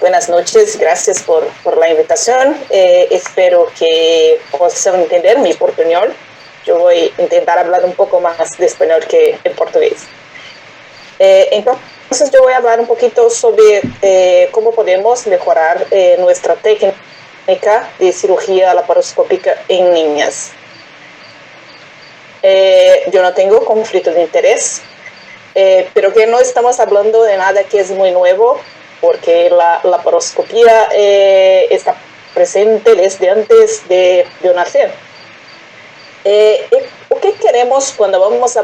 Buenas noches, gracias por la invitación. Espero que puedan entender mi portuñol. Yo voy a intentar hablar un poco más de español que en portugués. Entonces yo voy a hablar un poquito sobre cómo podemos mejorar nuestra técnica de cirugía laparoscópica en niñas. Yo no tengo conflicto de interés, pero que no estamos hablando de nada que es muy nuevo, porque la laparoscopía está presente desde antes de nacer. ¿Qué queremos cuando vamos a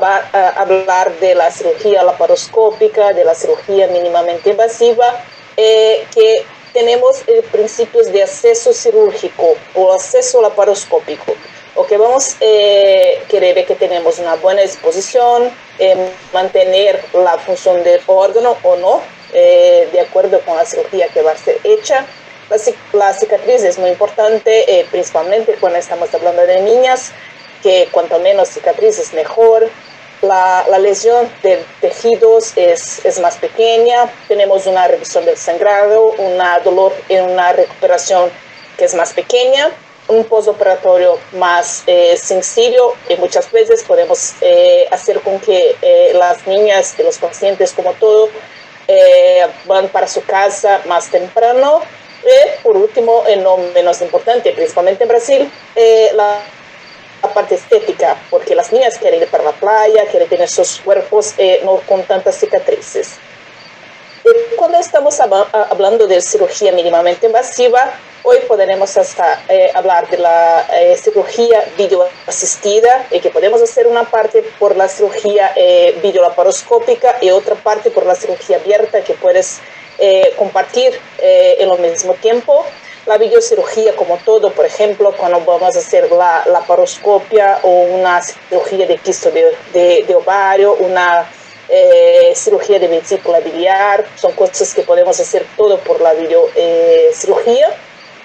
hablar de la cirugía laparoscópica, de la cirugía mínimamente invasiva? Que tenemos principios de acceso cirúrgico o acceso laparoscópico. O que vamos a querer que tenemos una buena disposición, mantener la función del órgano o no, de acuerdo con la cirugía que va a ser hecha. La cicatriz es muy importante, principalmente cuando estamos hablando de niñas, que cuanto menos cicatrices mejor. La lesión de tejidos es más pequeña, tenemos una reducción del sangrado, un dolor en una recuperación que es más pequeña, un postoperatorio más sencillo, y muchas veces podemos hacer con que las niñas y los pacientes como todo van para su casa más temprano. Por último, no menos importante, principalmente en Brasil, la parte estética, porque las niñas quieren ir para la playa, quieren tener sus cuerpos no con tantas cicatrices. Cuando estamos hablando de cirugía mínimamente invasiva, hoy podremos hasta hablar de la cirugía videoasistida, y que podemos hacer una parte por la cirugía videolaparoscópica y otra parte por la cirugía abierta, que puedes compartir en lo mismo tiempo. La videocirugía como todo, por ejemplo, cuando vamos a hacer la laparoscopia o una cirugía de quisto de ovario, una cirugía de vesícula biliar, son cosas que podemos hacer todo por la videocirugía.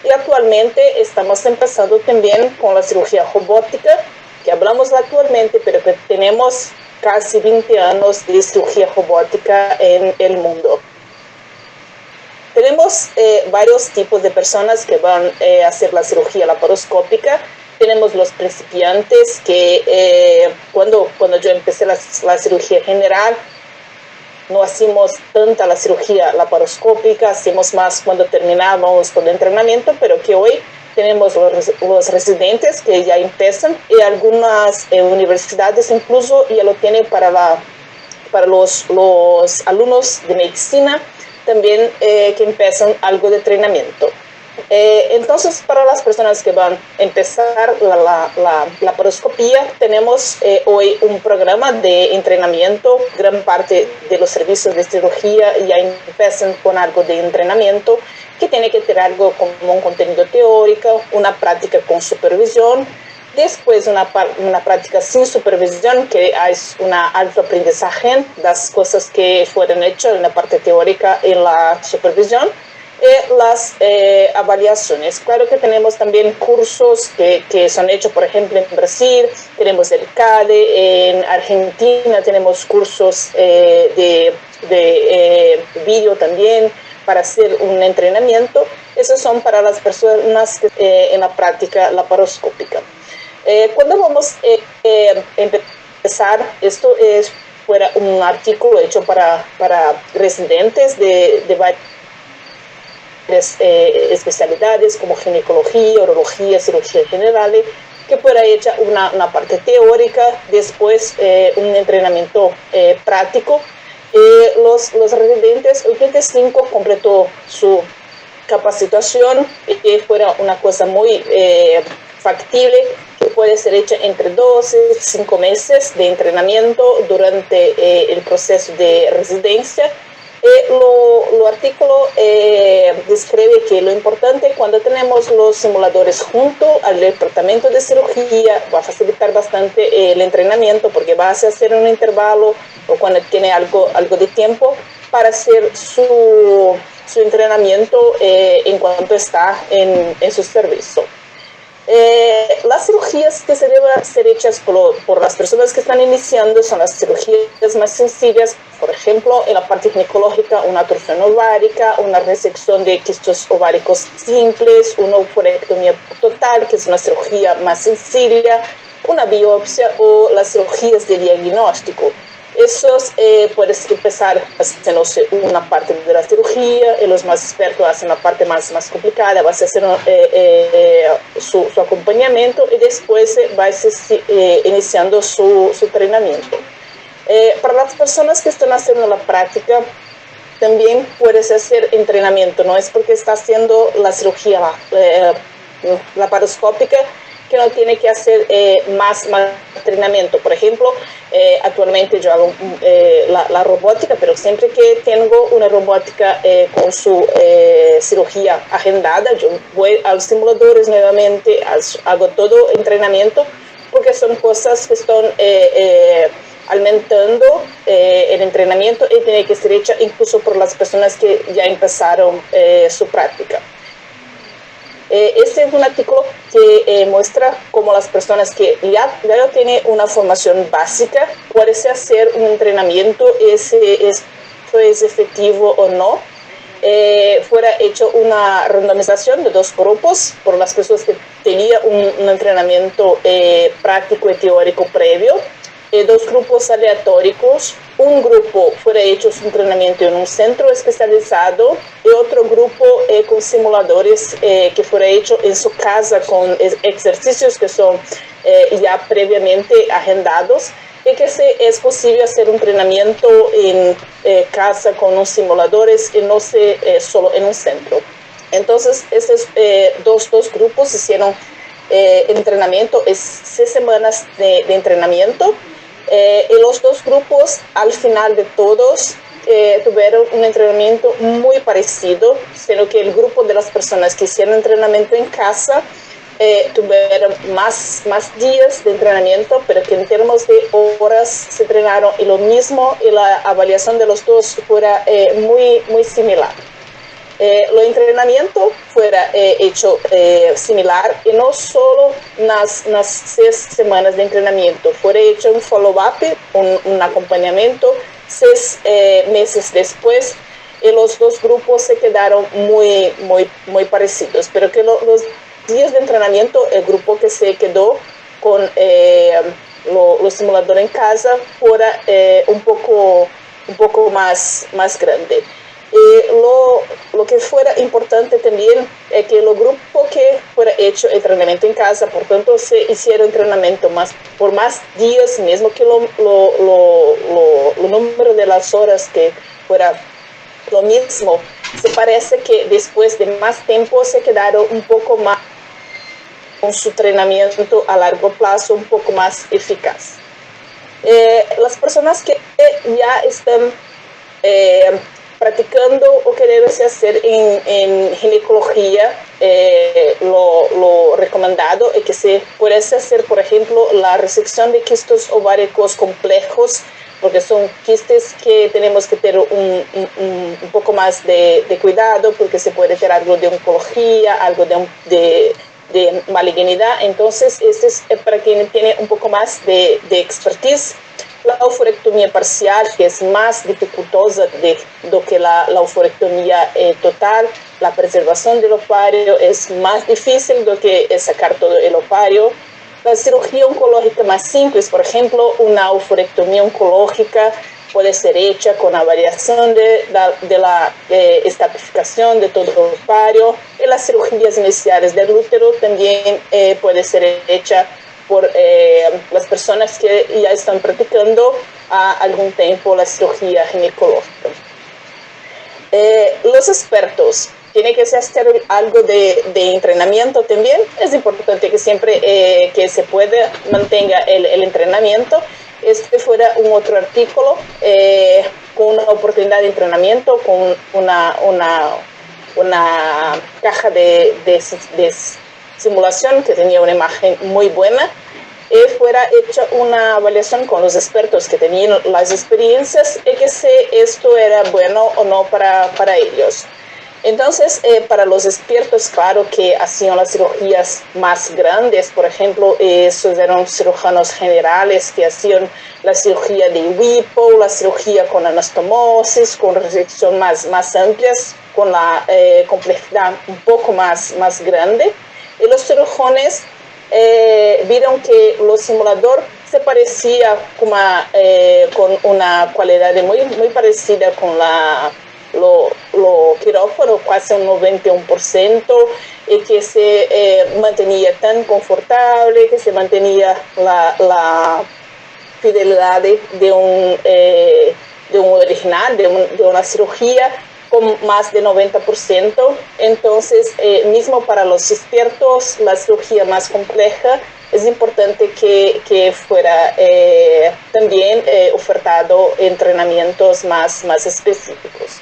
Y actualmente estamos empezando también con la cirugía robótica, que hablamos actualmente, pero que tenemos casi 20 años de cirugía robótica en el mundo. Tenemos varios tipos de personas que van a hacer la cirugía laparoscópica. Tenemos los principiantes que cuando yo empecé la cirugía general, no hacemos tanta la cirugía laparoscópica, hacemos más cuando terminábamos con el entrenamiento, pero que hoy tenemos los residentes que ya empiezan, y algunas universidades incluso ya lo tienen para los alumnos de medicina, también que empiezan algo de entrenamiento. Entonces, para las personas que van a empezar la laparoscopía, tenemos hoy un programa de entrenamiento. Gran parte de los servicios de cirugía ya empiezan con algo de entrenamiento, que tiene que tener algo como un contenido teórico, una práctica con supervisión, después una práctica sin supervisión, que es un alto aprendizaje de las cosas que fueron hechas en la parte teórica y en la supervisión, y las avaliaciones. Claro que tenemos también cursos que son hechos, por ejemplo, en Brasil, tenemos el CADE, en Argentina tenemos cursos de vídeo también para hacer un entrenamiento. Esos son para las personas que, en la práctica laparoscópica. Cuando vamos a empezar, esto fuera un artículo hecho para residentes de varias especialidades como ginecología, urología, cirugía general, que fuera hecha una parte teórica, después un entrenamiento práctico. Los residentes, 85 completó su capacitación, y fuera una cosa muy factible, que puede ser hecha entre 12 y 5 meses de entrenamiento durante el proceso de residencia. Lo artículo describe que lo importante cuando tenemos los simuladores junto al tratamiento de cirugía va a facilitar bastante el entrenamiento, porque va a hacer un intervalo o cuando tiene algo de tiempo para hacer su entrenamiento en cuanto está en su servicio. Las cirugías que se deben ser hechas por las personas que están iniciando son las cirugías más sencillas, por ejemplo, en la parte ginecológica, una torsión ovárica, una resección de quistos ováricos simples, una oophorectomía total, que es una cirugía más sencilla, una biopsia o las cirugías de diagnóstico. Esos puedes empezar haciéndose una parte de la cirugía y los más expertos hacen la parte más complicada, vas a hacer su acompañamiento y después vas iniciando su entrenamiento. Para las personas que están haciendo la práctica, también puedes hacer entrenamiento, no es porque está haciendo la cirugía laparoscópica que no tiene que hacer más entrenamiento. Por ejemplo, actualmente yo hago la robótica, pero siempre que tengo una robótica con su cirugía agendada, yo voy a los simuladores nuevamente, hago todo entrenamiento, porque son cosas que están aumentando el entrenamiento y tiene que ser hecha incluso por las personas que ya empezaron su práctica. Este es un artículo que muestra cómo las personas que ya tienen una formación básica pueden hacer un entrenamiento, si esto es efectivo o no. Fuera hecho una randomización de 2 grupos por las personas que tenían un entrenamiento práctico y teórico previo. 2 grupos aleatorios, un grupo fuera hecho su entrenamiento en un centro especializado y otro grupo con simuladores que fuera hecho en su casa con ejercicios que son ya previamente agendados y que es posible hacer un entrenamiento en casa con unos simuladores y no solo en un centro. Entonces, estos dos grupos hicieron entrenamiento, 6 semanas de entrenamiento. Y los 2 grupos, al final de todos, tuvieron un entrenamiento muy parecido, sino que el grupo de las personas que hicieron entrenamiento en casa tuvieron más días de entrenamiento, pero que en términos de horas se entrenaron y lo mismo, y la evaluación de los 2 fuera muy similar. El entrenamiento fuera hecho similar y no solo las 6 semanas de entrenamiento, fuera hecho un follow-up, un acompañamiento 6 meses después y los 2 grupos se quedaron muy parecidos, pero que los días de entrenamiento, el grupo que se quedó con los simuladores en casa fuera un poco más grande. Lo que fuera importante también es que los grupos que fuera hecho entrenamiento en casa, por tanto se hicieron entrenamiento por más días, mismo que lo número de las horas que fuera lo mismo, se parece que después de más tiempo se quedaron un poco más con su entrenamiento a largo plazo, un poco más eficaz. Las personas que ya están practicando o que debe hacer en ginecología, lo recomendado es que se puede hacer, por ejemplo, la resección de quistos ováricos complejos, porque son quistes que tenemos que tener un poco más de cuidado, porque se puede tener algo de oncología, algo de malignidad. Entonces, este es para quien tiene un poco más de expertise. La oophorectomía parcial, que es más dificultosa do que la oophorectomía total. La preservación del ovario es más difícil do que sacar todo el ovario. La cirugía oncológica más simple, por ejemplo, una oophorectomía oncológica puede ser hecha con la variación de la estatificación de todo el ovario. Y las cirugías iniciales del útero también puede ser hecha por las personas que ya están practicando algún tiempo la cirugía ginecológica. Los expertos tienen que hacer algo de entrenamiento también. Es importante que siempre que se pueda mantenga el entrenamiento. Este fuera un otro artículo con una oportunidad de entrenamiento, con una caja de simulación que tenía una imagen muy buena, y fuera hecha una evaluación con los expertos que tenían las experiencias y que si esto era bueno o no para ellos. Entonces, para los expertos, claro que hacían las cirugías más grandes. Por ejemplo, esos eran cirujanos generales que hacían la cirugía de Whipple, la cirugía con anastomosis, con resección más amplias, con la complejidad un poco más grande. Y los cirujanos vieron que los simulador se parecía con una cualidad muy parecida con lo quirófano, casi un 91%, y que se mantenía tan confortable, que se mantenía la fidelidad de un original, de una cirugía, con más de 90%. Entonces, mismo para los expertos, la cirugía más compleja, es importante que fuera también ofertado entrenamientos más específicos.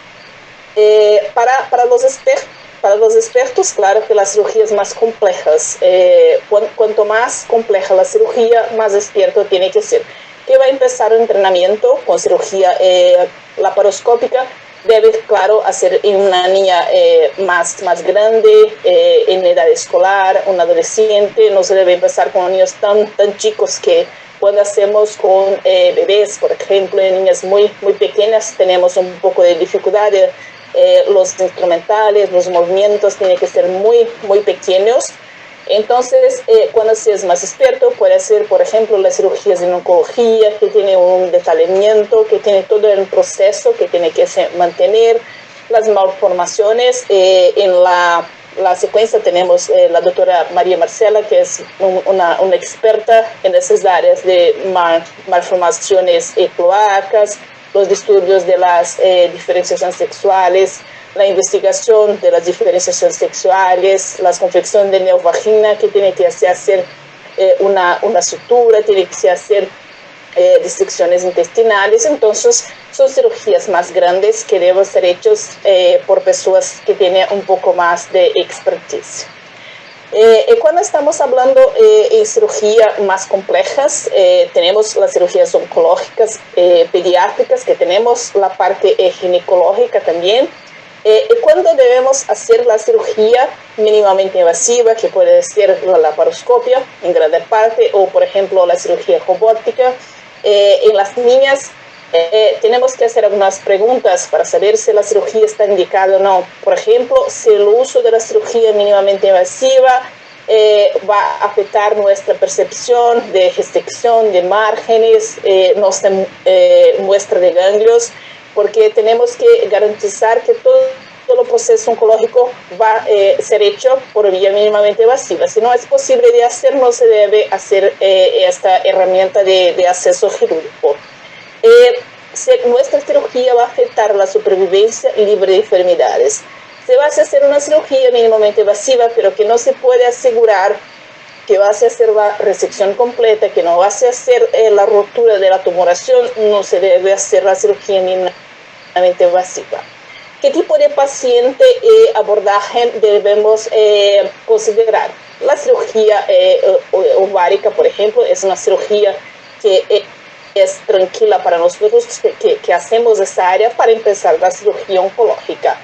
Para los expertos, claro que las cirugías más complejas, cuanto más compleja la cirugía, más experto tiene que ser. Que va a empezar el entrenamiento con cirugía laparoscópica, debe, claro, hacer en una niña más grande, en edad escolar, un adolescente. No se debe empezar con niños tan chicos que cuando hacemos con bebés, por ejemplo, en niñas muy pequeñas, tenemos un poco de dificultad. Los instrumentales, los movimientos tienen que ser muy pequeños. Entonces, cuando se es más experto, puede ser, por ejemplo, las cirugías en oncología, que tiene un detallamiento, que tiene todo el proceso que tiene que mantener, las malformaciones. En la secuencia tenemos la doctora María Marcela, que es una experta en esas áreas de malformaciones cloacas, los disturbios de las diferenciaciones sexuales, la investigación de las diferenciaciones sexuales, las confecciones de neovagina, que tiene que hacer una sutura, tiene que hacer disecciones intestinales. Entonces, son cirugías más grandes que deben ser hechas por personas que tienen un poco más de expertise. Cuando estamos hablando en cirugía más complejas, tenemos las cirugías oncológicas, pediátricas, que tenemos la parte ginecológica también. Cuando debemos hacer la cirugía mínimamente invasiva, que puede ser la laparoscopia en grande parte, o por ejemplo la cirugía robótica, en las niñas tenemos que hacer algunas preguntas para saber si la cirugía está indicada o no. Por ejemplo, si el uso de la cirugía mínimamente invasiva va a afectar nuestra percepción de resección de márgenes, nuestra muestra de ganglios, porque tenemos que garantizar que todo el proceso oncológico va a ser hecho por vía mínimamente invasiva. Si no es posible de hacer, no se debe hacer esta herramienta de acceso quirúrgico. Nuestra cirugía va a afectar la supervivencia libre de enfermedades. Se va a hacer una cirugía mínimamente invasiva, pero que no se puede asegurar que va a hacer la resección completa, que no va a hacer la rotura de la tumoración, no se debe hacer la cirugía mínimamente invasiva. ¿Qué tipo de paciente abordaje debemos considerar? La cirugía ovárica, por ejemplo, es una cirugía que es tranquila para nosotros, que hacemos esa área para empezar la cirugía oncológica.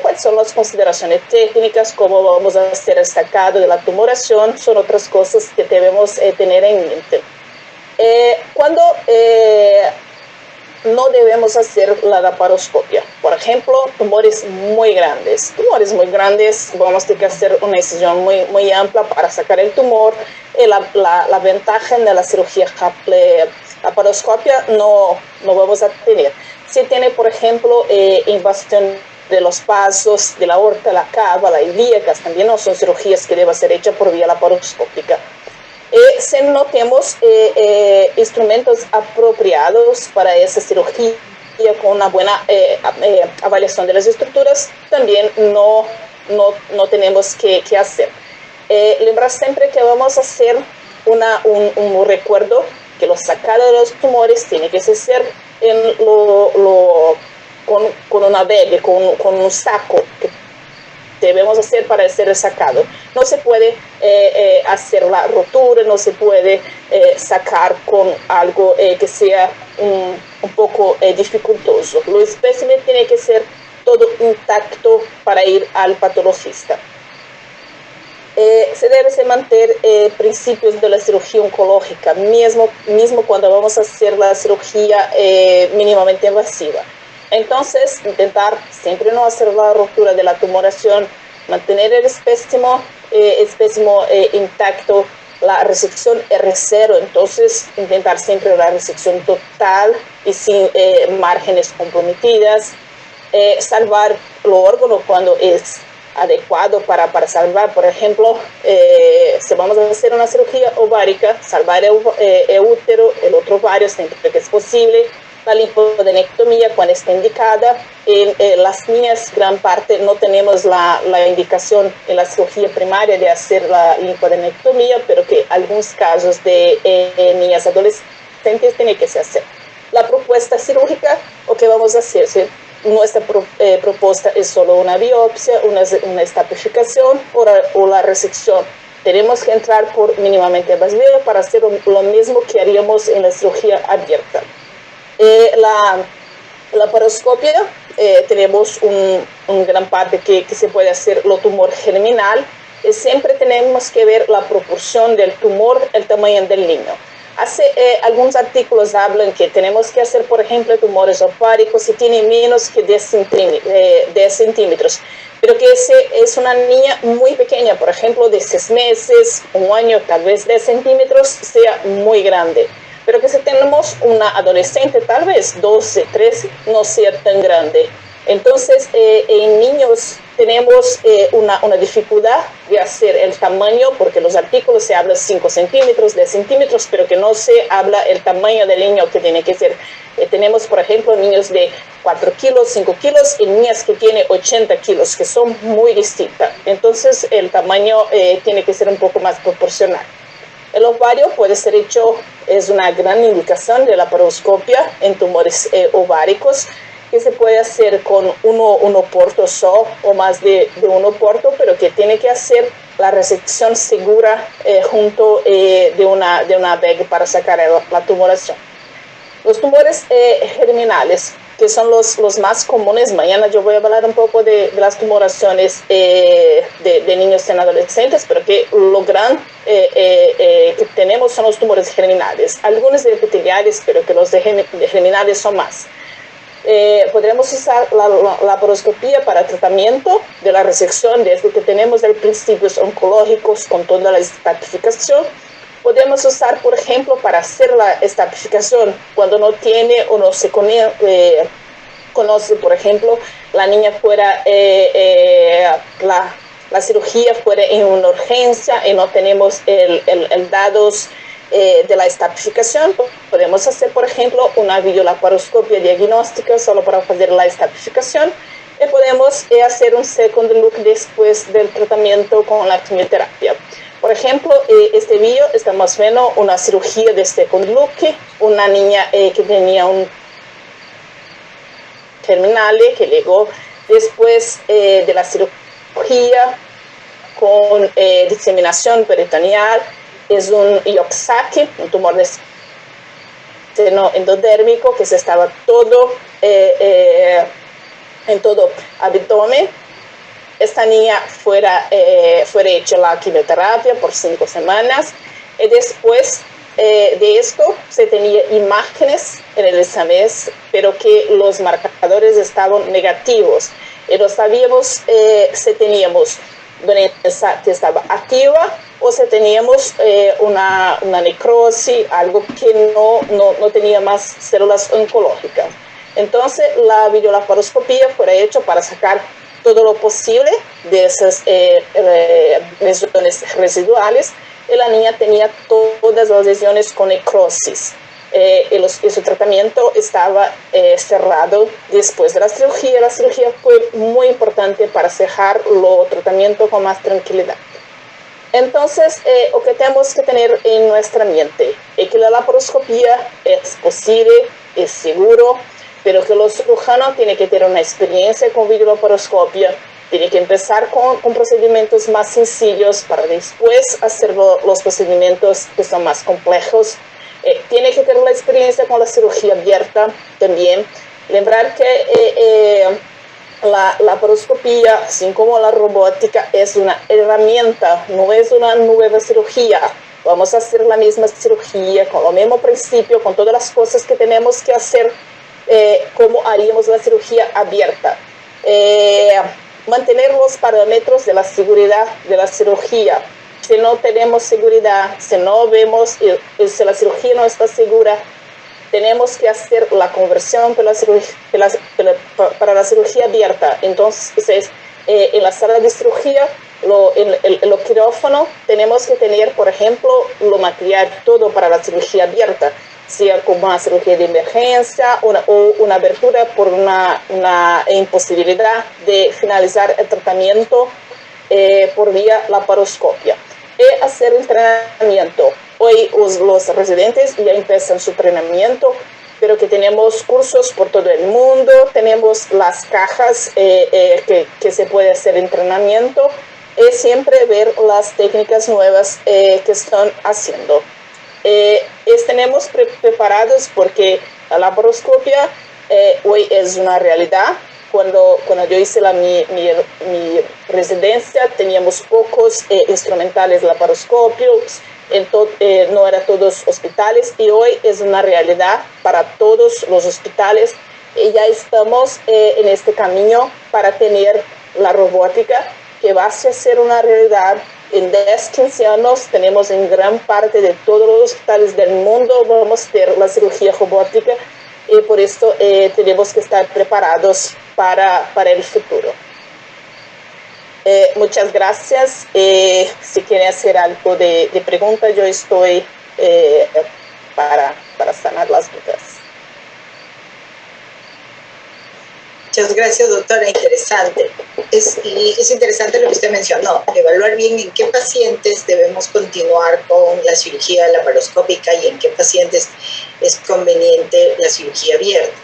¿Cuáles son las consideraciones técnicas? ¿Cómo vamos a hacer el sacado de la tumoración? Son otras cosas que debemos tener en mente. Cuando no debemos hacer la laparoscopia, por ejemplo, tumores muy grandes, vamos a tener que hacer una incisión muy amplia para sacar el tumor. La ventaja de la cirugía laparoscopia no vamos a tener. Si tiene, por ejemplo, invasión de los vasos, de la aorta, la cava, la ilíacas, también no son cirugías que deben ser hechas por vía laparoscópica. Si no tenemos instrumentos apropiados para esa cirugía, con una buena avaliación de las estructuras, también no tenemos que hacer. Lembrar siempre que vamos a hacer un recuerdo que los sacados de los tumores tiene que ser con una bag, con un saco que debemos hacer para ser sacado. No se puede hacer la rotura, no se puede sacar con algo que sea un poco dificultoso. Los especímenes tienen que ser todo intacto para ir al patologista. Se debe mantener principios de la cirugía oncológica, mismo cuando vamos a hacer la cirugía mínimamente invasiva. Entonces, intentar siempre no hacer la ruptura de la tumoración, mantener el espécimen intacto, la resección R0, entonces intentar siempre la resección total y sin márgenes comprometidas, salvar el órgano cuando es adecuado para salvar. Por ejemplo, si vamos a hacer una cirugía ovárica, salvar el útero, el otro ovario siempre que es posible, la linfodenectomía cuando está indicada. En las niñas, gran parte, no tenemos la indicación en la cirugía primaria de hacer la linfodenectomía, pero que algunos casos de niñas adolescentes tiene que se hacer. La propuesta cirúrgica, ¿o qué vamos a hacer? Si nuestra propuesta es solo una biopsia, una estapificación o la resección, tenemos que entrar por mínimamente invasiva para hacer lo mismo que haríamos en la cirugía abierta. La laparoscopia, tenemos un gran parte que se puede hacer lo tumor germinal, y siempre tenemos que ver la proporción del tumor, el tamaño del niño. Algunos artículos hablan que tenemos que hacer, por ejemplo, tumores ováricos si tiene menos que 10 centímetros, pero que es una niña muy pequeña, por ejemplo, de 6 meses, un año, tal vez 10 centímetros, sea muy grande. Pero que si tenemos una adolescente, tal vez 12, 13, no sea tan grande. Entonces, en niños tenemos una dificultad de hacer el tamaño, porque los artículos se habla 5 centímetros, 10 centímetros, pero que no se habla el tamaño del niño que tiene que ser. Tenemos, por ejemplo, niños de 4 kilos, 5 kilos, y niñas que tienen 80 kilos, que son muy distintas. Entonces, el tamaño tiene que ser un poco más proporcional. El ovario puede ser hecho, es una gran indicación de la laparoscopia en tumores ováricos, que se puede hacer con uno porto solo o más de uno porto, pero que tiene que hacer la resección segura junto de una bag para sacar la tumoración. Los tumores germinales, que son los más comunes. Mañana yo voy a hablar un poco de las tumoraciones de niños en adolescentes, pero que lo gran que tenemos son los tumores germinales. Algunos de epiteliales, pero que los de germinales son más. Podremos usar la laparoscopía para tratamiento de la resección, desde que tenemos el principios oncológicos con toda la estratificación. Podemos usar, por ejemplo, para hacer la estratificación cuando no tiene o no se conoce, por ejemplo, la niña fuera, la cirugía fuera en una urgencia y no tenemos el datos de la estratificación. Podemos hacer, por ejemplo, una videolaparoscopia diagnóstica solo para hacer la estratificación, y podemos hacer un second look después del tratamiento con la quimioterapia. Por ejemplo, este video está más o menos una cirugía de second look, una niña que tenía un terminal que llegó después de la cirugía con diseminación peritoneal. Es un IOXAC, un tumor de seno endodérmico que se estaba todo en todo abdomen. Esta niña fuera hecha la quimioterapia por 5 semanas, y después de esto se tenía imágenes en el examen, pero que los marcadores estaban negativos, y no sabíamos si teníamos dolencia que estaba activa o si teníamos una necrosis, algo que no tenía más células oncológicas. Entonces la videolaparoscopía fue hecha para sacar todo lo posible de esas lesiones residuales, y la niña tenía todas las lesiones con necrosis. Y su tratamiento estaba cerrado después de la cirugía. La cirugía fue muy importante para cerrar el tratamiento con más tranquilidad. Entonces, lo que tenemos que tener en nuestra mente es que la laparoscopía es posible, es seguro, pero que los cirujanos tienen que tener una experiencia con videolaparoscopia, tienen que empezar con procedimientos más sencillos para después hacer los procedimientos que son más complejos. Tiene que tener la experiencia con la cirugía abierta también. Lembrar que la laparoscopía, así como la robótica, es una herramienta, no es una nueva cirugía. Vamos a hacer la misma cirugía, con el mismo principio, con todas las cosas que tenemos que hacer, como haríamos la cirugía abierta. Mantener los parámetros de la seguridad de la cirugía. Si no tenemos seguridad, si no vemos, si la cirugía no está segura, tenemos que hacer la conversión para la cirugía abierta. Entonces, en la sala de cirugía, en el quirófano, tenemos que tener, por ejemplo, lo material todo para la cirugía abierta, sea como una cirugía de emergencia o una abertura por una imposibilidad de finalizar el tratamiento por vía laparoscopia. Y hacer entrenamiento. Hoy los residentes ya empiezan su entrenamiento, pero que tenemos cursos por todo el mundo, tenemos las cajas que se puede hacer entrenamiento y siempre ver las técnicas nuevas que están haciendo. Tenemos preparados porque la laparoscopia hoy es una realidad. Cuando yo hice mi residencia, teníamos pocos instrumentales laparoscópicos, no eran todos hospitales, y hoy es una realidad para todos los hospitales. Y ya estamos en este camino para tener la robótica, que va a ser una realidad. En 10, 15 años tenemos en gran parte de todos los hospitales del mundo, vamos a tener la cirugía robótica, y por esto tenemos que estar preparados para el futuro. Muchas gracias. Si quieren hacer algo de pregunta, yo estoy para sanar las dudas. Muchas gracias, doctora. Interesante. Es interesante lo que usted mencionó, evaluar bien en qué pacientes debemos continuar con la cirugía laparoscópica y en qué pacientes es conveniente la cirugía abierta.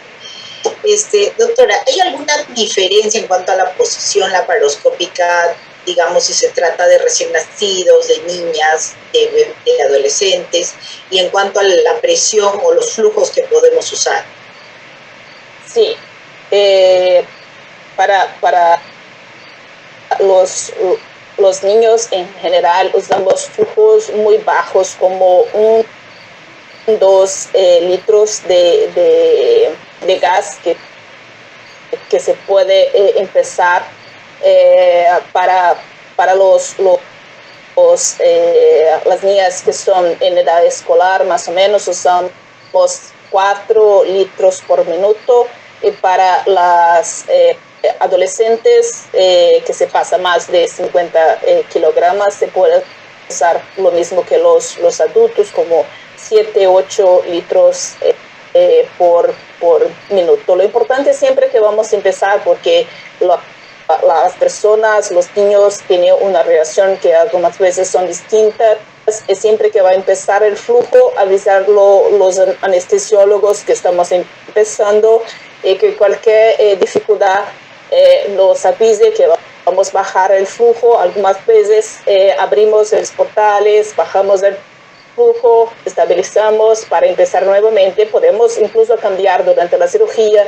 Doctora, ¿hay alguna diferencia en cuanto a la posición laparoscópica, digamos, si se trata de recién nacidos, de niñas, de adolescentes, y en cuanto a la presión o los flujos que podemos usar? Sí. Para los niños en general usamos flujos muy bajos, como 2 litros de gas que se puede empezar. Para las niñas que son en edad escolar, más o menos usamos 4 litros por minuto. Y para las adolescentes que se pasa más de 50 kilogramos, se puede usar lo mismo que los adultos, como 7, 8 litros por minuto. Lo importante es siempre que vamos a empezar, porque las personas, los niños tienen una reacción que algunas veces son distintas. Es siempre que va a empezar el flujo, avisarlo los anestesiólogos que estamos empezando, y que cualquier dificultad nos avise que vamos a bajar el flujo. Algunas veces abrimos los portales, bajamos el flujo, estabilizamos para empezar nuevamente. Podemos incluso cambiar durante la cirugía.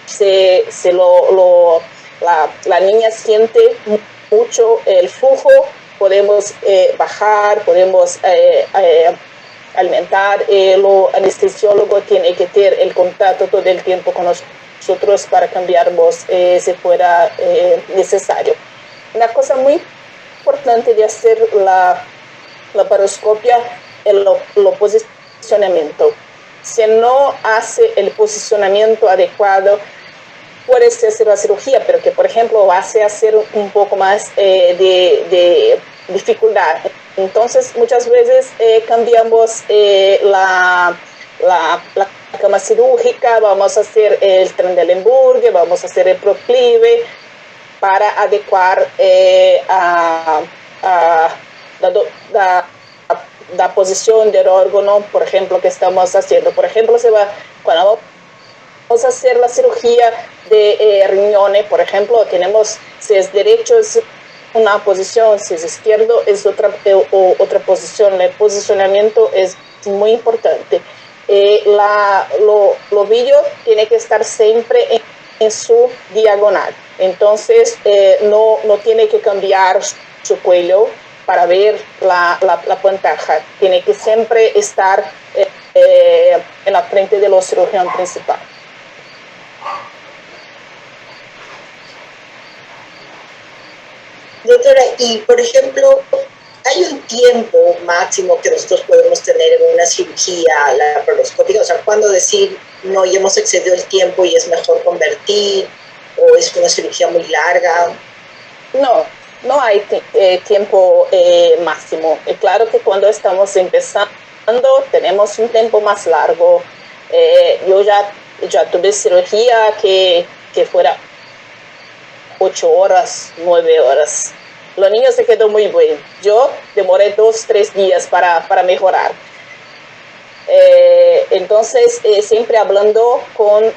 Si la niña siente mucho el flujo, podemos bajar, podemos alimentar. El anestesiólogo tiene que tener el contacto todo el tiempo con nosotros para cambiarnos si fuera necesario. Una cosa muy importante de hacer la laparoscopia es el posicionamiento. Si no hace el posicionamiento adecuado, puede hacer la cirugía, pero que, por ejemplo, va a hacer un poco más de dificultad. Entonces, muchas veces cambiamos la cama cirúrgica, vamos a hacer el Trendelenburg, vamos a hacer el proclive para adecuar la posición del órgano, por ejemplo, que estamos haciendo. Por ejemplo, cuando vamos a hacer la cirugía de riñones, por ejemplo, tenemos, si es derecho es una posición, si es izquierdo es otra posición. El posicionamiento es muy importante. Lo vidrio tiene que estar siempre en su diagonal. Entonces, no tiene que cambiar su cuello para ver la pantalla. Tiene que siempre estar en la frente de los cirujanos principal. Doctora, y por ejemplo, ¿hay un tiempo máximo que nosotros podemos tener en una cirugía laparoscópica? O sea, ¿cuándo decir, no, ya hemos excedido el tiempo y es mejor convertir? ¿O es una cirugía muy larga? No hay tiempo máximo. Es claro que cuando estamos empezando tenemos un tiempo más largo. Yo ya tuve cirugía que fuera 8 horas, 9 horas. Los niños se quedó muy bien. Yo demoré 2-3 días para mejorar. Entonces, siempre hablando con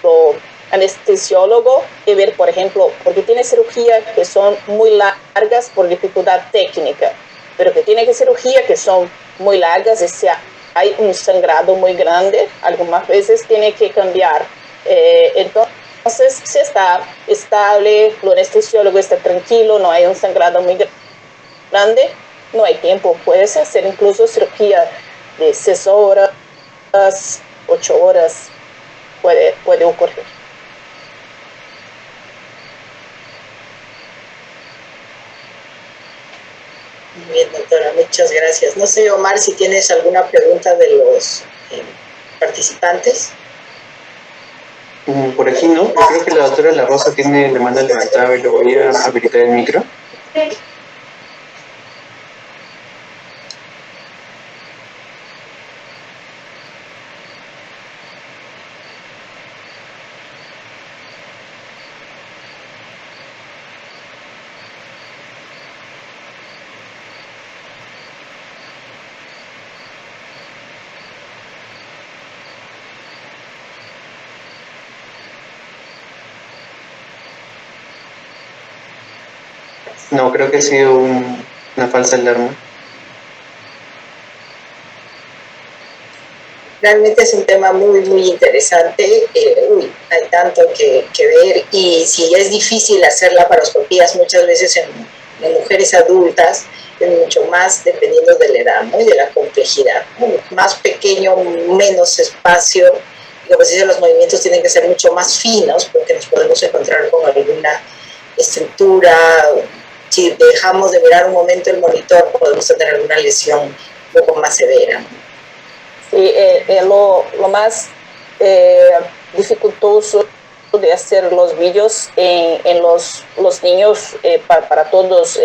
lo anestesiólogo y ver, por ejemplo, porque tiene cirugía que son muy largas por dificultad técnica, pero que tiene cirugía que son muy largas y si hay un sangrado muy grande, algunas veces tiene que cambiar. Entonces, si está estable, el anestesiólogo está tranquilo, no hay un sangrado muy grande, no hay tiempo. Puedes hacer incluso cirugía de 6 horas, 8 horas, puede ocurrir. Muy bien, doctora, muchas gracias. No sé, Omar, si tienes alguna pregunta de los participantes. Por aquí no, yo creo que la doctora La Rosa tiene la mano levantada y le voy a habilitar el micro. No, creo que ha sido una falsa alarma. Realmente es un tema muy, muy interesante. Hay tanto que ver y si es difícil hacer laparoscopías muchas veces en mujeres adultas, es mucho más dependiendo de la edad, ¿no? Y de la complejidad. Más pequeño, menos espacio. Y como se dice, los movimientos tienen que ser mucho más finos porque nos podemos encontrar con alguna estructura. Si dejamos de mirar un momento el monitor, podemos tener alguna lesión un poco más severa. Sí, lo más dificultoso de hacer los vídeos en los niños para todos,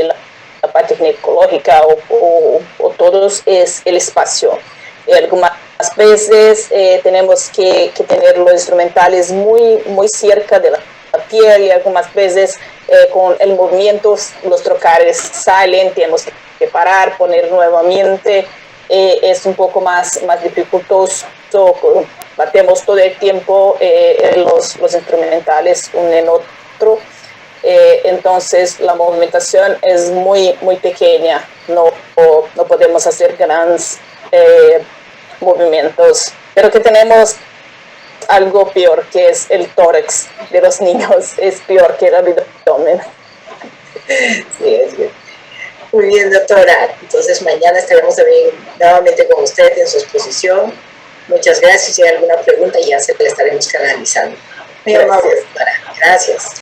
la parte ginecológica o todos, es el espacio. Algunas veces tenemos que tener los instrumentales muy, muy cerca de la piel y algunas veces con el movimiento los trocares salen, tenemos que parar, poner nuevamente. Es un poco más dificultoso, batemos todo el tiempo los instrumentales uno en otro, entonces la movimentación es muy, muy pequeña, no podemos hacer grandes movimientos, pero que tenemos algo peor, que es el tórax de los niños, es peor que el abdomen. Sí, es bien. Muy bien, doctora. Entonces mañana estaremos también nuevamente con usted en su exposición. Muchas gracias. Si hay alguna pregunta ya se la estaremos canalizando. Muy amable, doctora. Gracias.